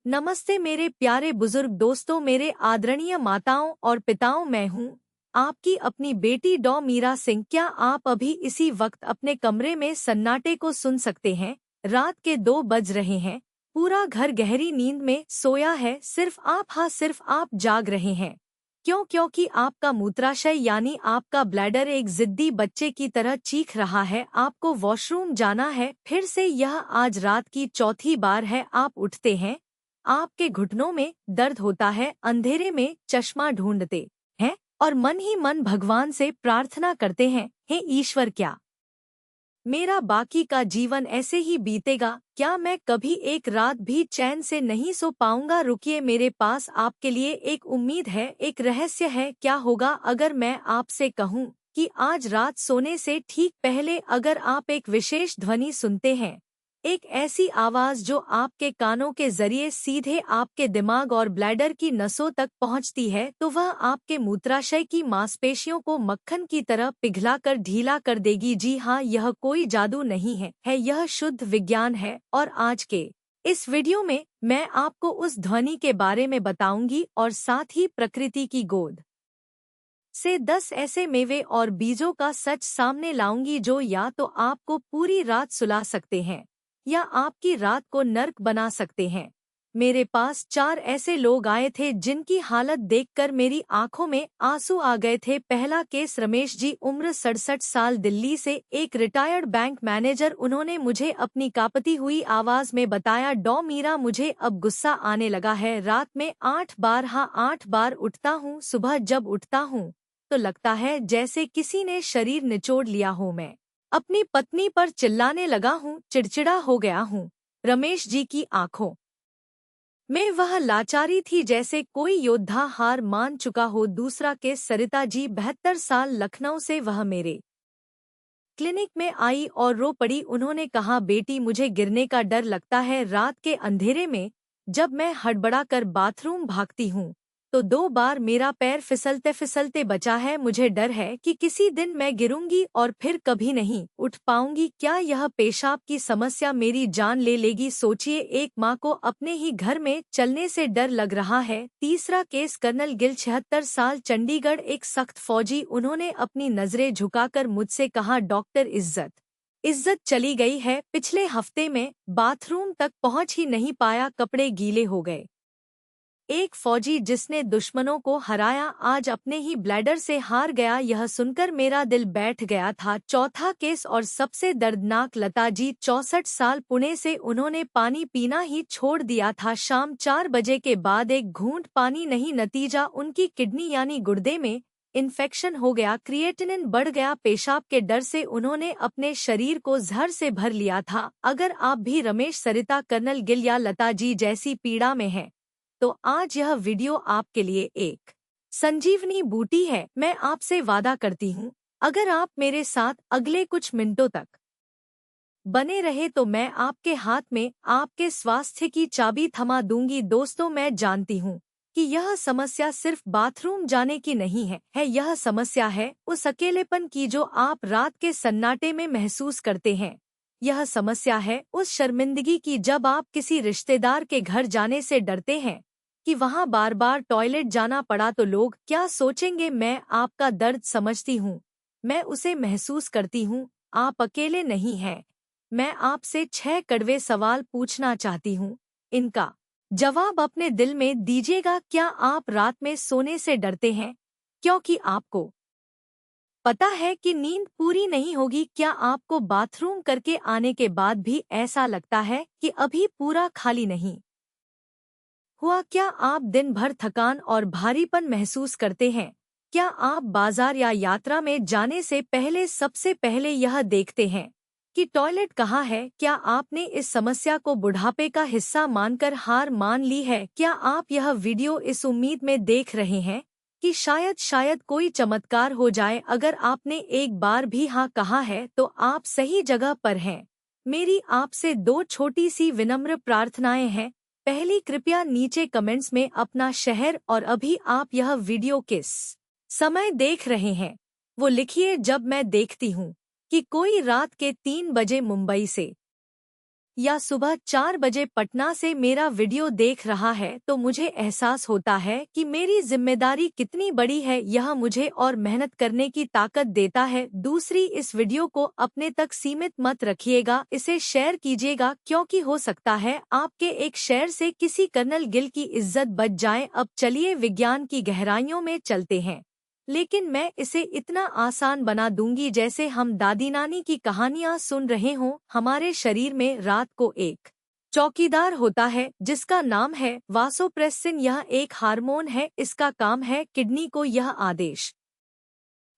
नमस्ते मेरे प्यारे बुजुर्ग दोस्तों, मेरे आदरणीय माताओं और पिताओं, मैं हूँ आपकी अपनी बेटी डॉ मीरा सिंह। क्या आप अभी इसी वक्त अपने कमरे में सन्नाटे को सुन सकते हैं? रात के 2 बज रहे हैं। पूरा घर गहरी नींद में सोया है। सिर्फ आप, हाँ सिर्फ आप जाग रहे हैं। क्यों? क्योंकि आपका मूत्राशय यानी आपका ब्लैडर एक जिद्दी बच्चे की तरह चीख रहा है। आपको वॉशरूम जाना है। फिर से यह आज रात की चौथी बार है। आप उठते हैं, आपके घुटनों में दर्द होता है, अंधेरे में चश्मा ढूंढते हैं और मन ही मन भगवान से प्रार्थना करते हैं, हे ईश्वर, क्या मेरा बाकी का जीवन ऐसे ही बीतेगा? क्या मैं कभी एक रात भी चैन से नहीं सो पाऊंगा? रुकिए, मेरे पास आपके लिए एक उम्मीद है, एक रहस्य है। क्या होगा अगर मैं आपसे कहूं कि आज रात सोने से ठीक पहले अगर आप एक विशेष ध्वनि सुनते हैं, एक ऐसी आवाज जो आपके कानों के जरिए सीधे आपके दिमाग और ब्लैडर की नसों तक पहुंचती है, तो वह आपके मूत्राशय की मांसपेशियों को मक्खन की तरह पिघलाकर ढीला कर देगी। जी हाँ, यह कोई जादू नहीं है, यह शुद्ध विज्ञान है। और आज के इस वीडियो में मैं आपको उस ध्वनि के बारे में बताऊंगी और साथ ही प्रकृति की गोद से 10 ऐसे मेवे और बीजों का सच सामने लाऊंगी जो या तो आपको पूरी रात सुला सकते हैं या आपकी रात को नर्क बना सकते हैं। मेरे पास 4 ऐसे लोग आए थे जिनकी हालत देखकर मेरी आंखों में आंसू आ गए थे। पहला केस, रमेश जी, उम्र 67 साल, दिल्ली से, एक रिटायर्ड बैंक मैनेजर। उन्होंने मुझे अपनी कांपती हुई आवाज में बताया, डॉ मीरा, मुझे अब गुस्सा आने लगा है। रात में 8 बार, हाँ 8 बार उठता हूँ। सुबह जब उठता हूँ तो लगता है जैसे किसी ने शरीर निचोड़ लिया हो। मैं अपनी पत्नी पर चिल्लाने लगा हूँ, चिड़चिड़ा हो गया हूँ। रमेश जी की आंखों में वह लाचारी थी जैसे कोई योद्धा हार मान चुका हो। दूसरा केस, सरिता जी, 72 साल, लखनऊ से, वह मेरे क्लिनिक में आई और रो पड़ी। उन्होंने कहा, बेटी, मुझे गिरने का डर लगता है। रात के अंधेरे में जब मैं हड़बड़ा कर बाथरूम भागती हूँ तो 2 बार मेरा पैर फिसलते फिसलते बचा है। मुझे डर है कि किसी दिन मैं गिरूंगी और फिर कभी नहीं उठ पाऊंगी। क्या यह पेशाब की समस्या मेरी जान ले लेगी? सोचिए, एक माँ को अपने ही घर में चलने से डर लग रहा है। तीसरा केस, कर्नल गिल, 76 साल, चंडीगढ़, एक सख्त फौजी। उन्होंने अपनी नजरें झुकाकर मुझसे कहा, डॉक्टर, इज्जत चली गई है। पिछले हफ्ते में बाथरूम तक पहुंच ही नहीं पाया, कपड़े गीले हो गए। एक फौजी जिसने दुश्मनों को हराया आज अपने ही ब्लैडर से हार गया। यह सुनकर मेरा दिल बैठ गया था। चौथा केस और सबसे दर्दनाक, लता जी, 64 साल, पुणे से। उन्होंने पानी पीना ही छोड़ दिया था। शाम 4 बजे के बाद एक घूंट पानी नहीं, नतीजा उनकी किडनी यानी गुर्दे में इन्फेक्शन हो गया, क्रिएटिनिन बढ़ गया। पेशाब के डर से उन्होंने अपने शरीर को जहर से भर लिया था। अगर आप भी रमेश, सरिता, कर्नल गिल या लता जी जैसी पीड़ा में हैं तो आज यह वीडियो आपके लिए एक संजीवनी बूटी है। मैं आपसे वादा करती हूँ, अगर आप मेरे साथ अगले कुछ मिनटों तक बने रहे तो मैं आपके हाथ में आपके स्वास्थ्य की चाबी थमा दूंगी। दोस्तों, मैं जानती हूँ कि यह समस्या सिर्फ बाथरूम जाने की नहीं है, यह समस्या है उस अकेलेपन की जो आप रात के सन्नाटे में महसूस करते हैं। यह समस्या है उस शर्मिंदगी की जब आप किसी रिश्तेदार के घर जाने से डरते हैं कि वहां बार बार टॉयलेट जाना पड़ा तो लोग क्या सोचेंगे। मैं आपका दर्द समझती हूँ, मैं उसे महसूस करती हूँ। आप अकेले नहीं हैं। मैं आपसे 6 कड़वे सवाल पूछना चाहती हूँ, इनका जवाब अपने दिल में दीजिएगा। क्या आप रात में सोने से डरते हैं क्योंकि आपको पता है कि नींद पूरी नहीं होगी? क्या आपको बाथरूम करके आने के बाद भी ऐसा लगता है कि अभी पूरा खाली नहीं हुआ? क्या आप दिन भर थकान और भारीपन महसूस करते हैं? क्या आप बाजार या यात्रा में जाने से पहले सबसे पहले यह देखते हैं कि टॉयलेट कहाँ है? क्या आपने इस समस्या को बुढ़ापे का हिस्सा मानकर हार मान ली है? क्या आप यह वीडियो इस उम्मीद में देख रहे हैं कि शायद कोई चमत्कार हो जाए? अगर आपने एक बार भी हाँ कहा है तो आप सही जगह पर हैं। मेरी आपसे 2 छोटी सी विनम्र प्रार्थनाएं हैं। पहली, कृपया नीचे कमेंट्स में अपना शहर और अभी आप यह वीडियो किस समय देख रहे हैं वो लिखिए। जब मैं देखती हूँ कि कोई रात के 3 बजे मुंबई से या सुबह 4 बजे पटना से मेरा वीडियो देख रहा है तो मुझे एहसास होता है कि मेरी जिम्मेदारी कितनी बड़ी है। यह मुझे और मेहनत करने की ताकत देता है। दूसरी, इस वीडियो को अपने तक सीमित मत रखिएगा, इसे शेयर कीजिएगा क्योंकि हो सकता है आपके एक शेयर से किसी कर्नल गिल की इज्जत बच जाए। अब चलिए विज्ञान की गहराइयों में चलते हैं, लेकिन मैं इसे इतना आसान बना दूंगी जैसे हम दादी नानी की कहानियां सुन रहे हों। हमारे शरीर में रात को एक चौकीदार होता है जिसका नाम है वासोप्रेसिन। यह एक हार्मोन है, इसका काम है किडनी को यह आदेश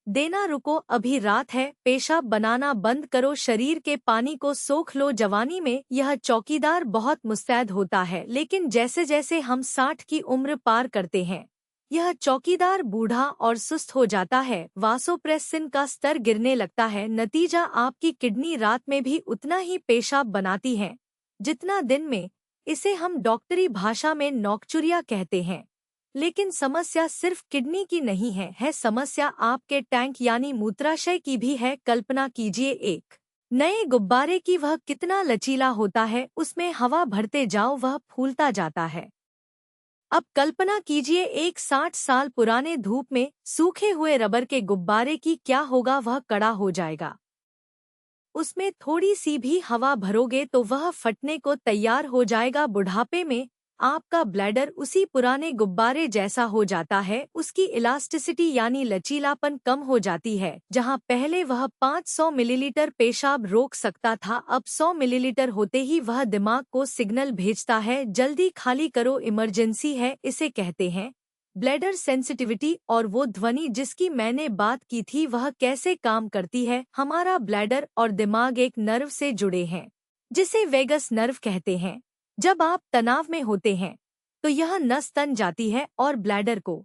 देना, रुको अभी रात है, पेशाब बनाना बंद करो, शरीर के पानी को सोख लो। जवानी में यह चौकीदार बहुत मुस्तैद होता है, लेकिन जैसे जैसे हम 60 की उम्र पार करते हैं यह चौकीदार बूढ़ा और सुस्त हो जाता है। वासोप्रेसिन का स्तर गिरने लगता है। नतीजा, आपकी किडनी रात में भी उतना ही पेशाब बनाती है जितना दिन में। इसे हम डॉक्टरी भाषा में नौकचुरिया कहते हैं। लेकिन समस्या सिर्फ किडनी की नहीं है समस्या आपके टैंक यानी मूत्राशय की भी है। कल्पना कीजिए एक नए गुब्बारे की, वह कितना लचीला होता है, उसमें हवा भरते जाओ वह फूलता जाता है। अब कल्पना कीजिए एक 60 साल पुराने धूप में सूखे हुए रबर के गुब्बारे की, क्या होगा? वह कड़ा हो जाएगा। उसमें थोड़ी सी भी हवा भरोगे तो वह फटने को तैयार हो जाएगा। बुढ़ापे में आपका ब्लैडर उसी पुराने गुब्बारे जैसा हो जाता है, उसकी इलास्टिसिटी यानी लचीलापन कम हो जाती है। जहां पहले वह 500 मिलीलीटर पेशाब रोक सकता था, अब 100 मिलीलीटर होते ही वह दिमाग को सिग्नल भेजता है, जल्दी खाली करो, इमरजेंसी है। इसे कहते हैं ब्लैडर सेंसिटिविटी। और वो ध्वनि जिसकी मैंने बात की थी, वह कैसे काम करती है? हमारा ब्लैडर और दिमाग एक नर्व से जुड़े हैं जिसे वेगस नर्व कहते हैं। जब आप तनाव में होते हैं तो यह नस तन जाती है और ब्लैडर को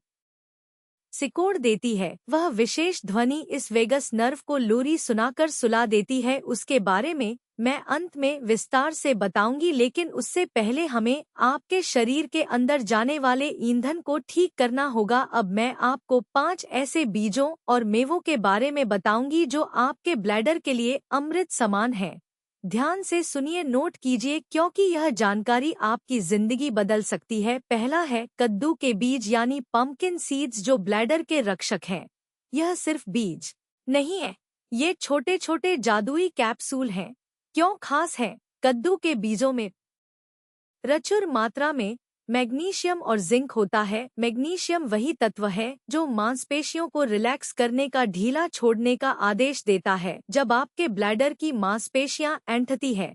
सिकोड़ देती है। वह विशेष ध्वनि इस वेगस नर्व को लोरी सुनाकर सुला देती है। उसके बारे में मैं अंत में विस्तार से बताऊंगी, लेकिन उससे पहले हमें आपके शरीर के अंदर जाने वाले ईंधन को ठीक करना होगा। अब मैं आपको 5 ऐसे बीजों और मेवों के बारे में बताऊंगी जो आपके ब्लैडर के लिए अमृत समान है। ध्यान से सुनिए, नोट कीजिए क्योंकि यह जानकारी आपकी जिंदगी बदल सकती है। पहला है कद्दू के बीज यानी पंपकिन सीड्स, जो ब्लैडर के रक्षक हैं। यह सिर्फ बीज नहीं है, ये छोटे छोटे जादुई कैप्सूल हैं। क्यों खास है? कद्दू के बीजों में प्रचुर मात्रा में मैग्नीशियम और जिंक होता है। मैग्नीशियम वही तत्व है जो मांसपेशियों को रिलैक्स करने का, ढीला छोड़ने का आदेश देता है। जब आपके ब्लैडर की मांसपेशियां ऐंठती है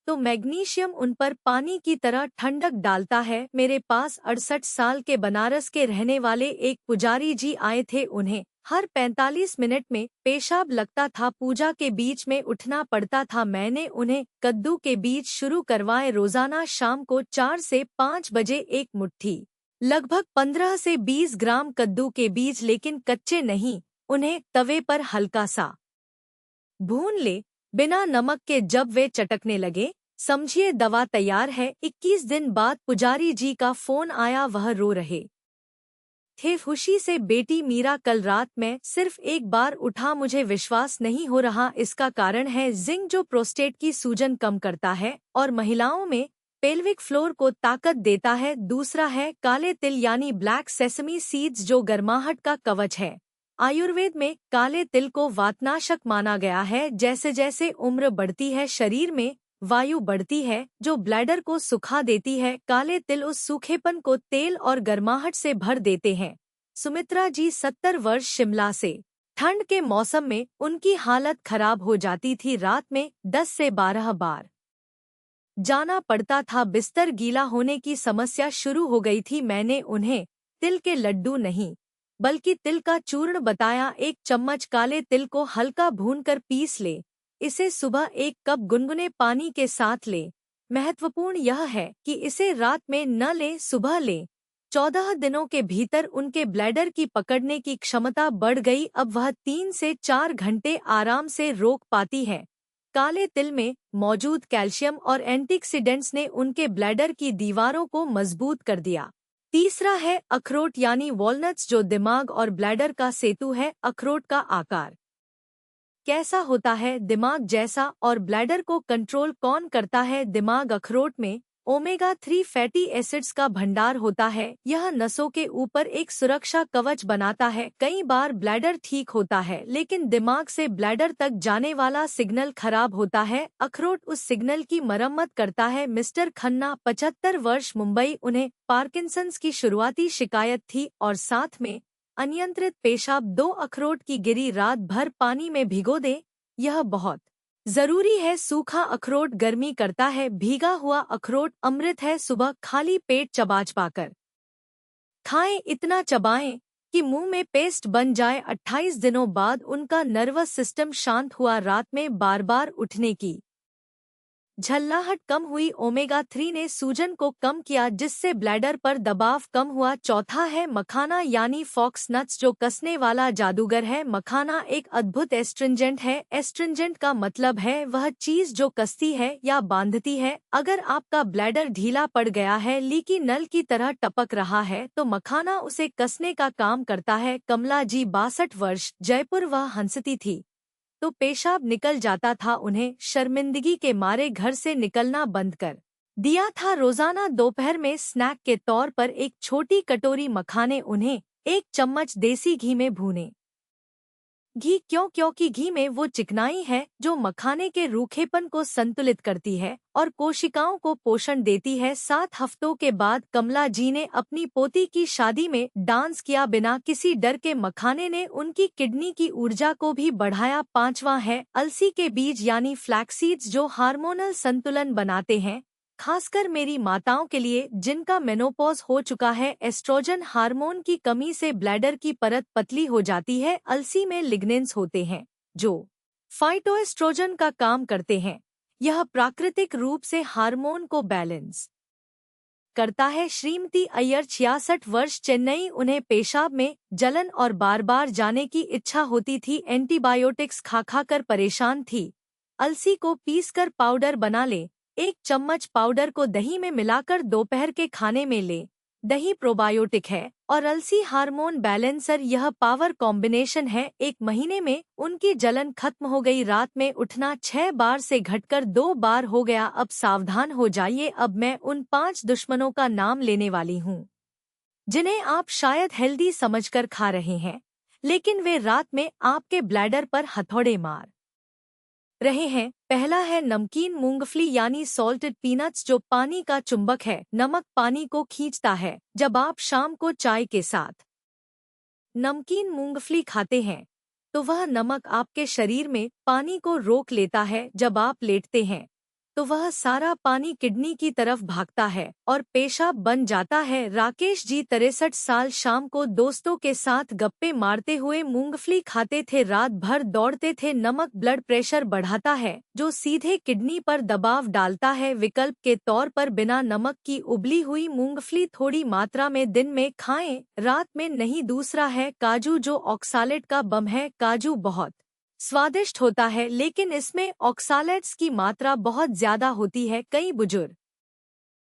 तो मैग्नीशियम उन पर पानी की तरह ठंडक डालता है। मेरे पास 68 साल के बनारस के रहने वाले एक पुजारी जी आए थे। उन्हें हर 45 मिनट में पेशाब लगता था, पूजा के बीच में उठना पड़ता था। मैंने उन्हें कद्दू के बीज शुरू करवाए। रोजाना शाम को 4 से 5 बजे एक मुट्ठी, लगभग 15 से 20 ग्राम कद्दू के बीज, लेकिन कच्चे नहीं, उन्हें तवे पर हल्का सा भून ले बिना नमक के। जब वे चटकने लगे समझिए दवा तैयार है। 21 दिन बाद पुजारी जी का फोन आया, वह रो रहे थे खुशी से, बेटी मीरा कल रात में सिर्फ एक बार उठा, मुझे विश्वास नहीं हो रहा। इसका कारण है जिंक जो प्रोस्टेट की सूजन कम करता है और महिलाओं में पेल्विक फ्लोर को ताकत देता है। दूसरा है काले तिल यानी ब्लैक सेसमी सीड्स, जो गर्माहट का कवच है। आयुर्वेद में काले तिल को वातनाशक माना गया है। जैसे जैसे उम्र बढ़ती है शरीर में वायु बढ़ती है जो ब्लैडर को सुखा देती है। काले तिल उस सूखेपन को तेल और गर्माहट से भर देते हैं। सुमित्रा जी 70 वर्ष, शिमला से। ठंड के मौसम में उनकी हालत खराब हो जाती थी, रात में 10 से 12 बार जाना पड़ता था, बिस्तर गीला होने की समस्या शुरू हो गई थी। मैंने उन्हें तिल के लड्डू नहीं बल्कि तिल का चूर्ण बताया। 1 चम्मच काले तिल को हल्का भूनकर पीस ले, इसे सुबह 1 कप गुनगुने पानी के साथ ले। महत्वपूर्ण यह है कि इसे रात में न ले, सुबह ले। 14 दिनों के भीतर उनके ब्लैडर की पकड़ने की क्षमता बढ़ गई। अब वह 3 से 4 घंटे आराम से रोक पाती है। काले तिल में मौजूद कैल्शियम और एंटीऑक्सीडेंट्स ने उनके ब्लैडर की दीवारों को मजबूत कर दिया। तीसरा है अखरोट यानी वॉलनट्स, जो दिमाग और ब्लैडर का सेतु है। अखरोट का आकार कैसा होता है दिमाग जैसा और ब्लैडर को कंट्रोल कौन करता है? दिमाग अखरोट में ओमेगा 3 फैटी एसिड्स का भंडार होता है। यह नसों के ऊपर एक सुरक्षा कवच बनाता है। कई बार ब्लैडर ठीक होता है लेकिन दिमाग से ब्लैडर तक जाने वाला सिग्नल खराब होता है। अखरोट उस सिग्नल की मरम्मत करता है। मिस्टर खन्ना 75 वर्ष मुंबई। उन्हें पार्किंसंस की शुरुआती शिकायत थी और साथ में अनियंत्रित पेशाब। 2 अखरोट की गिरी रात भर पानी में भिगो दें। यह बहुत जरूरी है। सूखा अखरोट गर्मी करता है। भीगा हुआ अखरोट अमृत है। सुबह खाली पेट चबा चबाकर खाएं। इतना चबाएं कि मुंह में पेस्ट बन जाए। 28 दिनों बाद उनका नर्वस सिस्टम शांत हुआ। रात में बार बार उठने की झल्लाहट कम हुई। ओमेगा 3 ने सूजन को कम किया जिससे ब्लैडर पर दबाव कम हुआ। चौथा है मखाना यानी फॉक्स नट्स जो कसने वाला जादूगर है। मखाना एक अद्भुत एस्ट्रिंजेंट है। एस्ट्रिंजेंट का मतलब है वह चीज जो कसती है या बांधती है। अगर आपका ब्लैडर ढीला पड़ गया है, लीकी नल की तरह टपक रहा है, तो मखाना उसे कसने का काम करता है। कमला जी 62 वर्ष, जयपुर। वह हंसती थी तो पेशाब निकल जाता था। उन्हें शर्मिंदगी के मारे घर से निकलना बंद कर दिया था। रोजाना दोपहर में स्नैक के तौर पर एक छोटी कटोरी मखाने, उन्हें 1 चम्मच देसी घी में भूने। घी क्यों? क्योंकि घी में वो चिकनाई है जो मखाने के रूखेपन को संतुलित करती है और कोशिकाओं को पोषण देती है। 7 हफ्तों के बाद कमला जी ने अपनी पोती की शादी में डांस किया बिना किसी डर के। मखाने ने उनकी किडनी की ऊर्जा को भी बढ़ाया। 5वां है अलसी के बीज यानी फ्लैक्सीड्स जो हार्मोनल संतुलन बनाते हैं, खासकर मेरी माताओं के लिए जिनका मेनोपॉज हो चुका है। एस्ट्रोजन हार्मोन की कमी से ब्लैडर की परत पतली हो जाती है। अलसी में लिग्नेंस होते हैं जो फाइटोएस्ट्रोजन का काम करते हैं। यह प्राकृतिक रूप से हार्मोन को बैलेंस करता है। श्रीमती अय्यर 66 वर्ष, चेन्नई। उन्हें पेशाब में जलन और बार बार जाने की इच्छा होती थी। एंटीबायोटिक्स खा खा कर परेशान थी। अलसी को पीसकर पाउडर बना ले। 1 चम्मच पाउडर को दही में मिलाकर दोपहर के खाने में ले। दही प्रोबायोटिक है और अलसी हार्मोन बैलेंसर। यह पावर कॉम्बिनेशन है। 1 महीने में उनकी जलन खत्म हो गई। रात में उठना 6 बार से घटकर 2 बार हो गया। अब सावधान हो जाइए। अब मैं उन 5 दुश्मनों का नाम लेने वाली हूँ जिन्हें आप शायद हेल्दी समझकर खा रहे हैं, लेकिन वे रात में आपके ब्लैडर पर हथौड़े मार रहे हैं। पहला है नमकीन मूंगफली यानी सॉल्टेड पीनट्स जो पानी का चुंबक है। नमक पानी को खींचता है। जब आप शाम को चाय के साथ नमकीन मूंगफली खाते हैं तो वह नमक आपके शरीर में पानी को रोक लेता है। जब आप लेटते हैं तो वह सारा पानी किडनी की तरफ भागता है और पेशाब बन जाता है। राकेश जी 63 साल, शाम को दोस्तों के साथ गप्पे मारते हुए मूंगफली खाते थे। रात भर दौड़ते थे। नमक ब्लड प्रेशर बढ़ाता है जो सीधे किडनी पर दबाव डालता है। विकल्प के तौर पर बिना नमक की उबली हुई मूंगफली थोड़ी मात्रा में दिन में खाएं, रात में नहीं। दूसरा है काजू जो ऑक्सालेट का बम है। काजू बहुत स्वादिष्ट होता है लेकिन इसमें ऑक्सालेट्स की मात्रा बहुत ज्यादा होती है। कई बुजुर्ग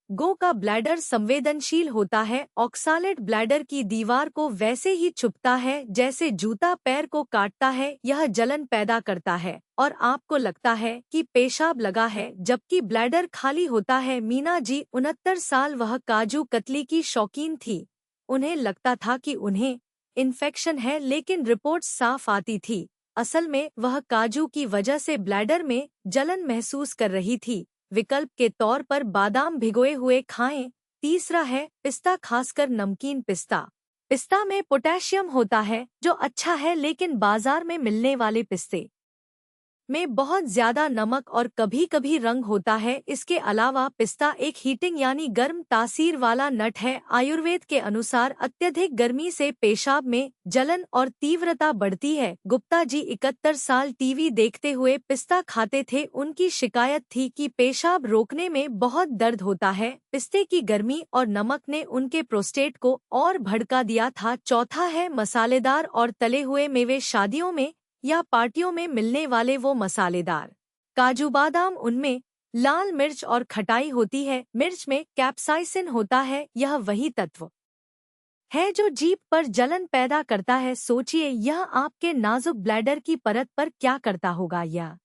गो का ब्लैडर संवेदनशील होता है। ऑक्सालेट ब्लैडर की दीवार को वैसे ही छुपता है जैसे जूता पैर को काटता है। यह जलन पैदा करता है और आपको लगता है कि पेशाब लगा है जबकि ब्लैडर खाली होता है। मीना जी 69 साल, वह काजू कतली की शौकीन थी। उन्हें लगता था कि उन्हें इन्फेक्शन है लेकिन रिपोर्ट साफ आती थी। असल में वह काजू की वजह से ब्लैडर में जलन महसूस कर रही थी। विकल्प के तौर पर बादाम भिगोए हुए खाएं। तीसरा है पिस्ता, खासकर नमकीन पिस्ता। पिस्ता में पोटेशियम होता है जो अच्छा है लेकिन बाजार में मिलने वाले पिस्ते में बहुत ज्यादा नमक और कभी कभी रंग होता है। इसके अलावा पिस्ता एक हीटिंग यानी गर्म तासीर वाला नट है। आयुर्वेद के अनुसार अत्यधिक गर्मी से पेशाब में जलन और तीव्रता बढ़ती है। गुप्ता जी 71 साल, टीवी देखते हुए पिस्ता खाते थे। उनकी शिकायत थी कि पेशाब रोकने में बहुत दर्द होता है। पिस्ते की गर्मी और नमक ने उनके प्रोस्टेट को और भड़का दिया था। चौथा है मसालेदार और तले हुए मेवे। शादियों में या पार्टियों में मिलने वाले वो मसालेदार काजू बादाम, उनमें लाल मिर्च और खटाई होती है। मिर्च में कैप्साइसिन होता है। यह वही तत्व है जो जीभ पर जलन पैदा करता है। सोचिए यह आपके नाजुक ब्लैडर की परत पर क्या करता होगा। यह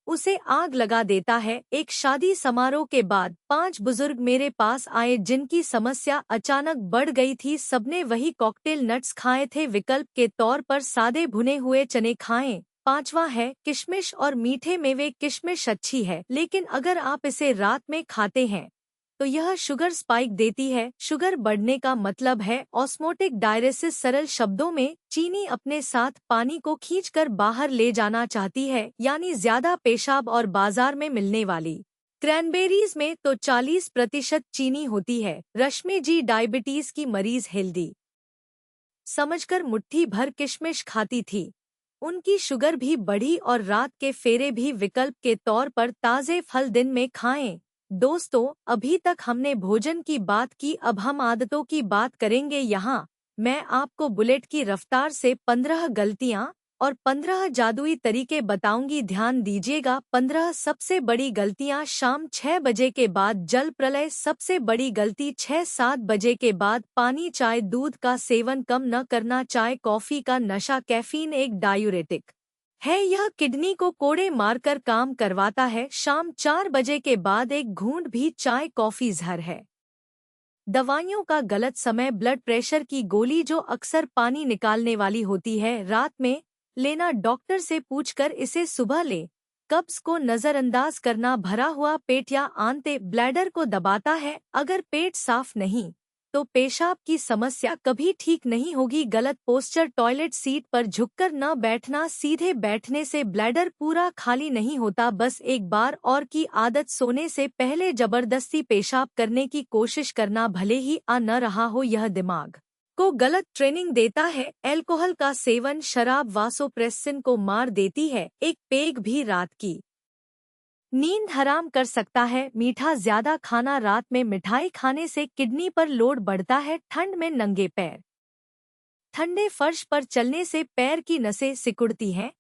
उसे आग लगा देता है। एक शादी समारोह के बाद 5 बुजुर्ग मेरे पास आए जिनकी समस्या अचानक बढ़ गई थी। सबने वही कॉकटेल नट्स खाए थे। विकल्प के तौर पर सादे भुने हुए चने खाएं। पांचवा है किशमिश और मीठे मेवे। किशमिश अच्छी है, लेकिन अगर आप इसे रात में खाते हैं तो यह शुगर स्पाइक देती है। शुगर बढ़ने का मतलब है ऑस्मोटिक डायरेसिस। सरल शब्दों में चीनी अपने साथ पानी को खींचकर बाहर ले जाना चाहती है, यानी ज्यादा पेशाब। और बाजार में मिलने वाली क्रैनबेरीज में तो 40% चीनी होती है। रश्मि जी डायबिटीज की मरीज हेल्दी समझकर मुट्ठी भर किशमिश खाती थी। उनकी शुगर भी बढ़ी और रात के फेरे भी। विकल्प के तौर पर ताजे फल दिन में खाएं। दोस्तों, अभी तक हमने भोजन की बात की, अब हम आदतों की बात करेंगे। यहाँ मैं आपको बुलेट की रफ्तार से 15 गलतियाँ और 15 जादुई तरीके बताऊंगी। ध्यान दीजिएगा। 15 सबसे बड़ी गलतियाँ। शाम 6 बजे के बाद जल प्रलय। सबसे बड़ी गलती 6-7 बजे के बाद पानी चाय दूध का सेवन कम न करना। चाय कॉफी का नशा। कैफीन एक डायूरेटिक है, यह किडनी को कोड़े मारकर काम करवाता है। शाम 4 बजे के बाद एक घूंट भी चाय कॉफी जहर है। दवाइयों का गलत समय। ब्लड प्रेशर की गोली जो अक्सर पानी निकालने वाली होती है, रात में लेना। डॉक्टर से पूछकर इसे सुबह ले। कब्ज को नजरअंदाज करना। भरा हुआ पेट या आंते ब्लैडर को दबाता है। अगर पेट साफ नहीं तो पेशाब की समस्या कभी ठीक नहीं होगी। गलत पोस्चर। टॉयलेट सीट पर झुककर न बैठना। सीधे बैठने से ब्लैडर पूरा खाली नहीं होता। बस एक बार और की आदत। सोने से पहले जबरदस्ती पेशाब करने की कोशिश करना, भले ही आ न रहा हो। यह दिमाग को गलत ट्रेनिंग देता है। अल्कोहल का सेवन। शराब वासोप्रेसिन को मार देती है। एक पेग भी रात की नींद हराम कर सकता है। मीठा ज्यादा खाना। रात में मिठाई खाने से किडनी पर लोड बढ़ता है। ठंड में नंगे पैर ठंडे फर्श पर चलने से पैर की नसें सिकुड़ती हैं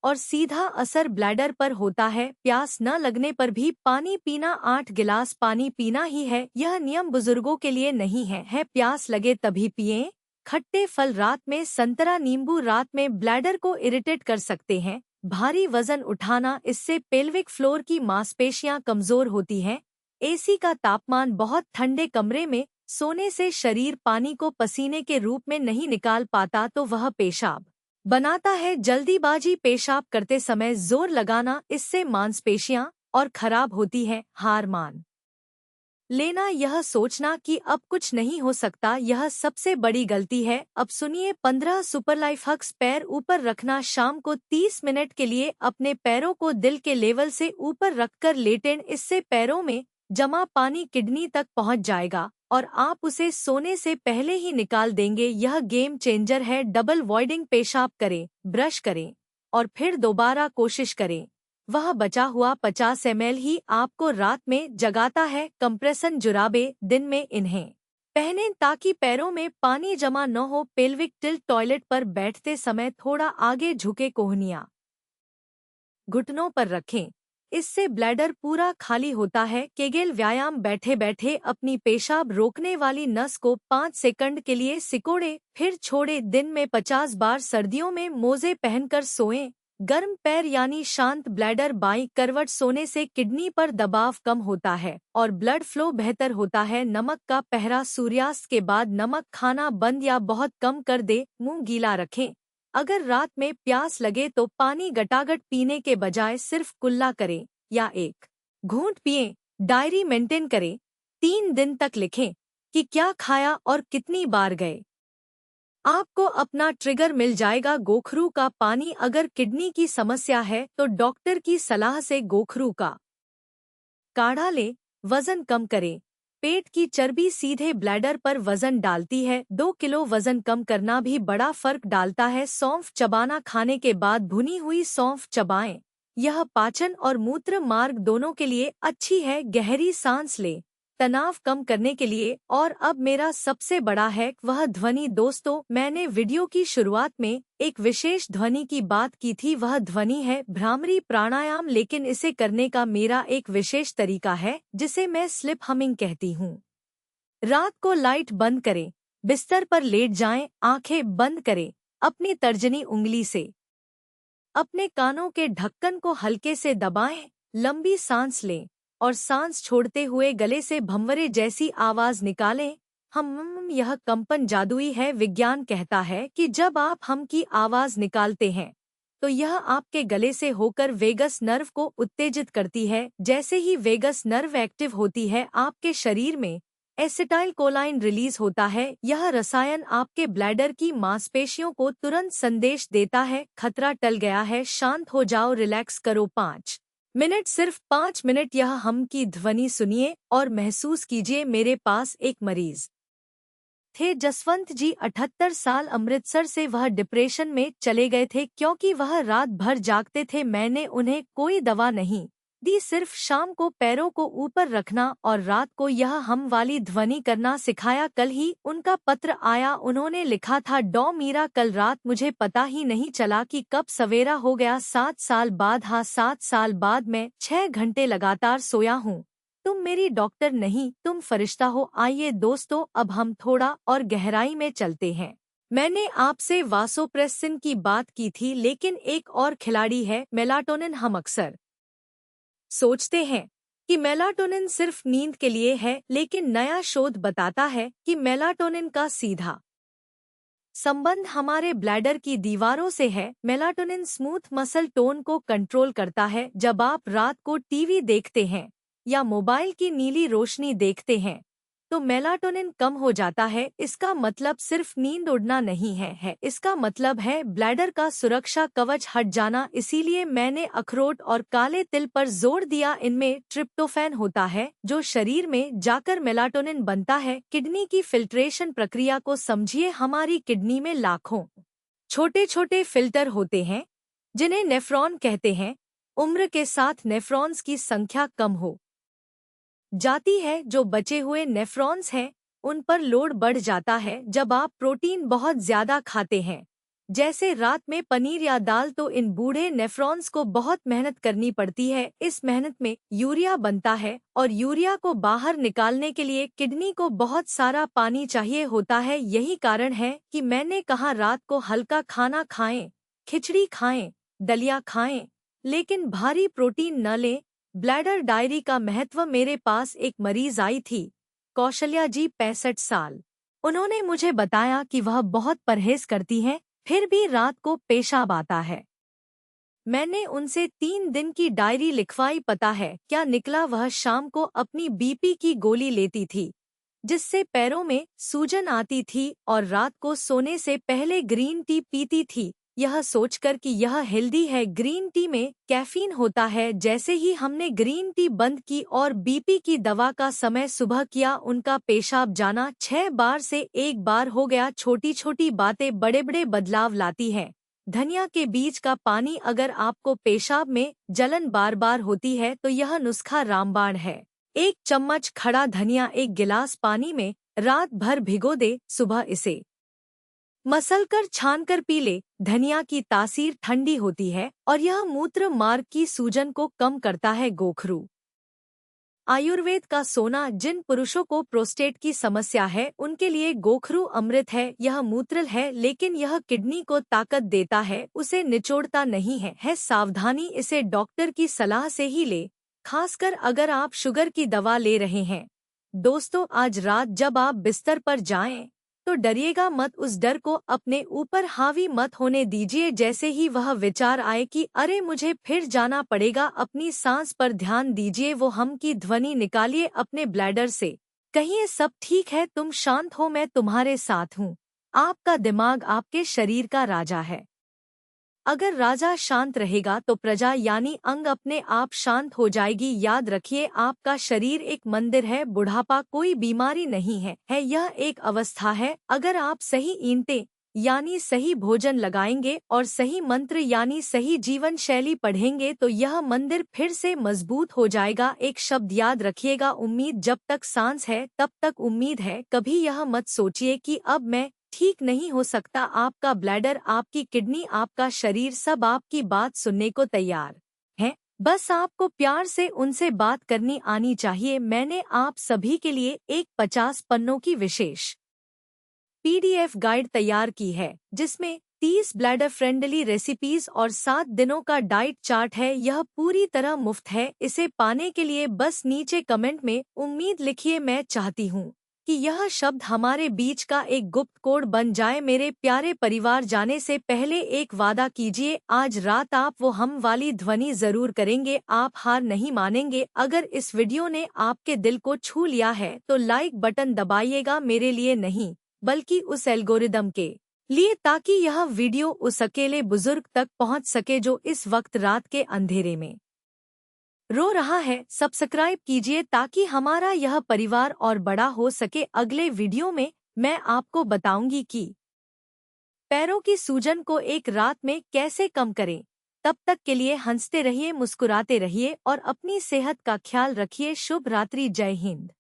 और सीधा असर ब्लैडर पर होता है। प्यास न लगने पर भी पानी पीना। 8 गिलास पानी पीना ही है। यह नियम बुजुर्गों के लिए नहीं है। प्यास लगे तभी पिएं। खट्टे फल। रात में संतरा नींबू रात में ब्लैडर को इरिटेट कर सकते हैं। भारी वजन उठाना, इससे पेल्विक फ्लोर की मांसपेशियां कमजोर होती हैं। एसी का तापमान। बहुत ठंडे कमरे में सोने से शरीर पानी को पसीने के रूप में नहीं निकाल पाता तो वह पेशाब बनाता है। जल्दीबाजी। पेशाब करते समय जोर लगाना, इससे मांसपेशियां और खराब होती है। हार मान लेना, यह सोचना कि अब कुछ नहीं हो सकता, यह सबसे बड़ी गलती है। अब सुनिए 15 सुपरलाइफ हक्स। पैर ऊपर रखना। शाम को 30 मिनट के लिए अपने पैरों को दिल के लेवल से ऊपर रखकर लेटें। इससे पैरों में जमा पानी किडनी तक पहुंच जाएगा और आप उसे सोने से पहले ही निकाल देंगे। यह गेम चेंजर है। Double voiding. पेशाब करें, ब्रश करें और फिर दोबारा कोशिश करें। वह बचा हुआ 50 ml ही आपको रात में जगाता है। कंप्रेशन जुराबे। दिन में इन्हें पहनें ताकि पैरों में पानी जमा न हो। Pelvic tilt. टॉयलेट पर बैठते समय थोड़ा आगे झुके। कोहनियां घुटनों पर रखें, इससे ब्लैडर पूरा खाली होता है। केगेल व्यायाम। बैठे बैठे अपनी पेशाब रोकने वाली नस को 5 सेकंड के लिए सिकोड़े, फिर छोड़े। दिन में 50 बार। सर्दियों में मोजे पहनकर सोएं। गर्म पैर यानी शांत ब्लैडर। बाईं करवट सोने से किडनी पर दबाव कम होता है और ब्लड फ्लो बेहतर होता है। नमक का पहरा। सूर्यास्त के बाद नमक खाना बंद या बहुत कम कर दे। मुंह गीला रखें। अगर रात में प्यास लगे तो पानी गटागट पीने के बजाय सिर्फ कुल्ला करें या एक घूंट पिएं। डायरी मेंटेन करें। 3 दिन तक लिखें कि क्या खाया और कितनी बार गए। आपको अपना ट्रिगर मिल जाएगा। गोखरू का पानी। अगर किडनी की समस्या है तो डॉक्टर की सलाह से गोखरू का काढ़ा लें। वजन कम करें। पेट की चर्बी सीधे ब्लैडर पर वजन डालती है। 2 किलो वजन कम करना भी बड़ा फर्क डालता है। सौंफ चबाना। खाने के बाद भुनी हुई सौंफ चबाएं। यह पाचन और मूत्र मार्ग दोनों के लिए अच्छी है। गहरी सांस लें तनाव कम करने के लिए। और अब मेरा सबसे बड़ा है वह ध्वनि। दोस्तों, मैंने वीडियो की शुरुआत में एक विशेष ध्वनि की बात की थी। वह ध्वनि है भ्रामरी प्राणायाम, लेकिन इसे करने का मेरा एक विशेष तरीका है जिसे मैं स्लिप हमिंग कहती हूँ। रात को लाइट बंद करें, बिस्तर पर लेट जाएं, आंखें बंद करें, अपनी तर्जनी उंगली से अपने कानों के ढक्कन को हल्के से दबाएं, लंबी सांस लें और सांस छोड़ते हुए गले से भंवरे जैसी आवाज निकालें। यह कंपन जादुई है। विज्ञान कहता है कि जब आप हम की आवाज निकालते हैं तो यह आपके गले से होकर वेगस नर्व को उत्तेजित करती है। जैसे ही वेगस नर्व एक्टिव होती है, आपके शरीर में एसिटाइल कोलाइन रिलीज होता है। यह रसायन आपके ब्लैडर की मांसपेशियों को तुरंत संदेश देता है, खतरा टल गया है, शांत हो जाओ, रिलैक्स करो। 5 मिनट, सिर्फ 5 मिनट यह हम की ध्वनि सुनिए और महसूस कीजिए। मेरे पास एक मरीज थे, जसवंत जी, 78 साल, अमृतसर से। वह डिप्रेशन में चले गए थे क्योंकि वह रात भर जागते थे। मैंने उन्हें कोई दवा नहीं दी, सिर्फ शाम को पैरों को ऊपर रखना और रात को यह हम वाली ध्वनि करना सिखाया। कल ही उनका पत्र आया। उन्होंने लिखा था, डॉ मीरा, कल रात मुझे पता ही नहीं चला कि कब सवेरा हो गया। 7 साल बाद, हाँ 7 साल बाद मैं 6 घंटे लगातार सोया हूँ। तुम मेरी डॉक्टर नहीं, तुम फरिश्ता हो। आइए दोस्तों, अब हम थोड़ा और गहराई में चलते हैं। मैंने आपसे वासोप्रेसिन की बात की थी, लेकिन एक और खिलाड़ी है, मेलाटोनिन। हम अक्सर सोचते हैं कि मेलाटोनिन सिर्फ नींद के लिए है, लेकिन नया शोध बताता है कि मेलाटोनिन का सीधा संबंध हमारे ब्लैडर की दीवारों से है। मेलाटोनिन स्मूथ मसल टोन को कंट्रोल करता है। जब आप रात को टीवी देखते हैं या मोबाइल की नीली रोशनी देखते हैं तो मेलाटोनिन कम हो जाता है। इसका मतलब सिर्फ नींद उड़ना नहीं है, इसका मतलब है ब्लैडर का सुरक्षा कवच हट जाना। इसीलिए मैंने अखरोट और काले तिल पर जोर दिया। इनमें ट्रिप्टोफैन होता है जो शरीर में जाकर मेलाटोनिन बनता है। किडनी की फिल्ट्रेशन प्रक्रिया को समझिए। हमारी किडनी में लाखों छोटे छोटे फिल्टर होते हैं जिन्हें नेफ्रॉन कहते हैं। उम्र के साथ नेफ्रॉन्स की संख्या कम हो जाती है। जो बचे हुए नेफ्रॉन्स हैं उन पर लोड बढ़ जाता है। जब आप प्रोटीन बहुत ज्यादा खाते हैं, जैसे रात में पनीर या दाल, तो इन बूढ़े नेफ्रॉन्स को बहुत मेहनत करनी पड़ती है। इस मेहनत में यूरिया बनता है और यूरिया को बाहर निकालने के लिए किडनी को बहुत सारा पानी चाहिए होता है। यही कारण है कि मैंने कहा रात को हल्का खाना खाएं, खिचड़ी खाएं, दलिया खाएं, लेकिन भारी प्रोटीन न लें। ब्लैडर डायरी का महत्व। मेरे पास एक मरीज आई थी, कौशल्या जी, 65 साल। उन्होंने मुझे बताया कि वह बहुत परहेज करती हैं, फिर भी रात को पेशाब आता है। मैंने उनसे 3 दिन की डायरी लिखवाई। पता है क्या निकला? वह शाम को अपनी बीपी की गोली लेती थी जिससे पैरों में सूजन आती थी और रात को सोने से पहले ग्रीन टी पीती थी, यह सोचकर कि यह हेल्दी है। ग्रीन टी में कैफीन होता है। जैसे ही हमने ग्रीन टी बंद की और बीपी की दवा का समय सुबह किया, उनका पेशाब जाना 6 बार से 1 बार हो गया। छोटी छोटी बातें बड़े बड़े बदलाव लाती हैं। धनिया के बीज का पानी। अगर आपको पेशाब में जलन बार बार होती है तो यह नुस्खा रामबाण है। 1 चम्मच खड़ा धनिया 1 गिलास पानी में रात भर भिगो दे, सुबह इसे मसलकर छानकर पी ले। धनिया की तासीर ठंडी होती है और यह मूत्र मार्ग की सूजन को कम करता है। गोखरू आयुर्वेद का सोना। जिन पुरुषों को प्रोस्टेट की समस्या है उनके लिए गोखरू अमृत है। यह मूत्रल है लेकिन यह किडनी को ताकत देता है, उसे निचोड़ता नहीं है। सावधानी, इसे डॉक्टर की सलाह से ही ले, खासकर अगर आप शुगर की दवा ले रहे हैं। दोस्तों, आज रात जब आप बिस्तर पर जाएं तो डरिएगा मत। उस डर को अपने ऊपर हावी मत होने दीजिए। जैसे ही वह विचार आए कि अरे मुझे फिर जाना पड़ेगा, अपनी सांस पर ध्यान दीजिए। वो हम की ध्वनि निकालिए अपने ब्लैडर से। कहिए, सब ठीक है, तुम शांत हो, मैं तुम्हारे साथ हूँ। आपका दिमाग आपके शरीर का राजा है। अगर राजा शांत रहेगा तो प्रजा यानी अंग अपने आप शांत हो जाएगी। याद रखिए, आपका शरीर एक मंदिर है। बुढ़ापा कोई बीमारी नहीं है, यह एक अवस्था है। अगर आप सही ईंटें यानी सही भोजन लगाएंगे और सही मंत्र यानी सही जीवन शैली पढ़ेंगे तो यह मंदिर फिर से मजबूत हो जाएगा। एक शब्द याद रखिएगा, उम्मीद। जब तक सांस है तब तक उम्मीद है। कभी यह मत सोचिए कि अब मैं ठीक नहीं हो सकता। आपका ब्लैडर, आपकी किडनी, आपका शरीर सब आपकी बात सुनने को तैयार है। बस आपको प्यार से उनसे बात करनी आनी चाहिए। मैंने आप सभी के लिए एक 50 पन्नों की विशेष PDF गाइड तैयार की है, जिसमें 30 ब्लैडर फ्रेंडली रेसिपीज और 7 दिनों का डाइट चार्ट है। यह पूरी तरह मुफ्त है। इसे पाने के लिए बस नीचे कमेंट में उम्मीद लिखिए। मैं चाहती हूँ कि यह शब्द हमारे बीच का एक गुप्त कोड बन जाए। मेरे प्यारे परिवार, जाने से पहले एक वादा कीजिए, आज रात आप वो हम वाली ध्वनि जरूर करेंगे। आप हार नहीं मानेंगे। अगर इस वीडियो ने आपके दिल को छू लिया है तो लाइक बटन दबाइएगा, मेरे लिए नहीं बल्कि उस एल्गोरिदम के लिए, ताकि यह वीडियो उस अकेले बुजुर्ग तक पहुंच सके जो इस वक्त रात के अंधेरे में रो रहा है। सब्सक्राइब कीजिए ताकि हमारा यह परिवार और बड़ा हो सके। अगले वीडियो में मैं आपको बताऊंगी कि पैरों की सूजन को एक रात में कैसे कम करें। तब तक के लिए हंसते रहिए, मुस्कुराते रहिए और अपनी सेहत का ख्याल रखिए। शुभ रात्रि, जय हिंद।